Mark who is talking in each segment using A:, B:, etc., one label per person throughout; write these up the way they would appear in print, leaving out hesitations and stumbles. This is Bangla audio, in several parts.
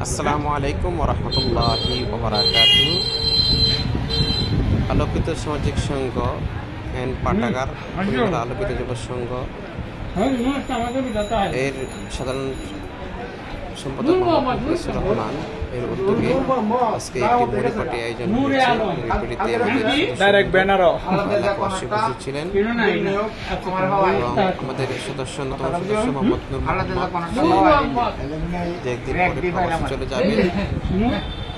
A: আসসালামু আলাইকুম ওয়া রাহমাতুল্লাহি ওয়া বারাকাতুহু। আলোকিত সামাজিক সংঘ এন্ড পাঠাগার আলোকিত যুব সংঘ এর সাধারণ সম্পাদক ফজলুর রহমান এর উদ্যোগে আজকে একটি পরিপাটি আয়োজন হয়েছে। পরিপাটিতে আমাদের ছিলেন আমাদের সদস্য মোহাম্মদ নূর যে একদিন পরে প্রবাসে চলে যাবেন।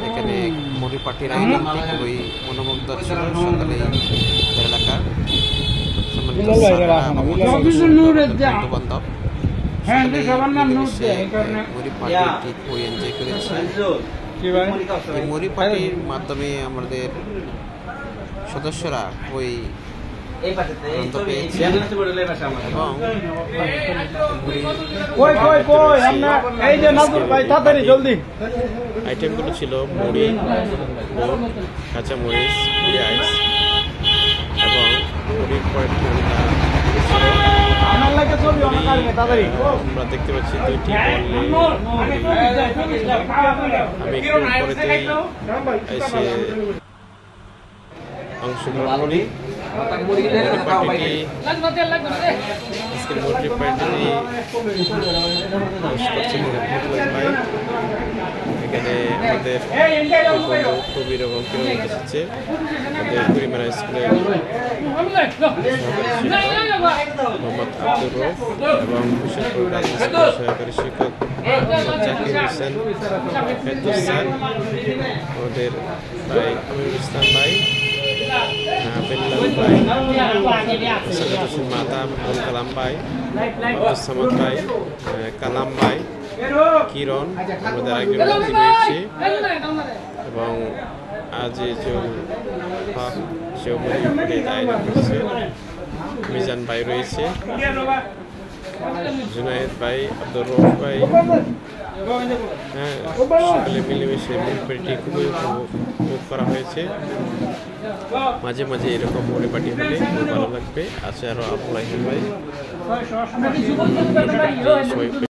A: এখানে পরিপাটির আয়োজন খুবই মনোমুগ্ধ ছিল। সকালে এলাকার বন্ধু-বান্ধব মরিপাটির মাধ্যমে আমাদের সদস্যরা ওই আনন্দ পেয়েছে এবং আইটেমগুলো ছিল মুড়ি, কাঁচামরিচ, পেঁয়াজ এবং মুড়ির কয়েকটি আমরা দেখতে পাচ্ছি দুইটি আমি একটু পরেতেই এসে অংশগ্রহণ করি। আজকের মুরগি পার্টি এখানে আমাদের কবির এবং কিরণ এসেছে আমাদের কুড়িমারা স্কুলের মোহাম্মদ আব্দুর রউফ এবং বিশেষ করে সহকারী শিক্ষক জাকির হোসেন স্যার, আমাদের ভাই আমিরুল ইসলাম ভাই, মাতা আবুল কালাম ভাই, আব্দুল সামাদ ভাই, কালাম ভাই, কিরণ আমাদের আরেকজন ব্যক্তি রয়েছে এবং আজিজুল হক সেও আয়োজন করছে, মিজান ভাই রয়েছে, জুনায়েদ ভাই, আব্দুর রউফ ভাই। সকলে মিলেমিশে পরিপাটি খুবই উপভোগ করা হয়েছে। মাঝে মাঝে এরকম পরিপাটি হলে খুব ভালো লাগবে। আছে আরো আবুল ভাই।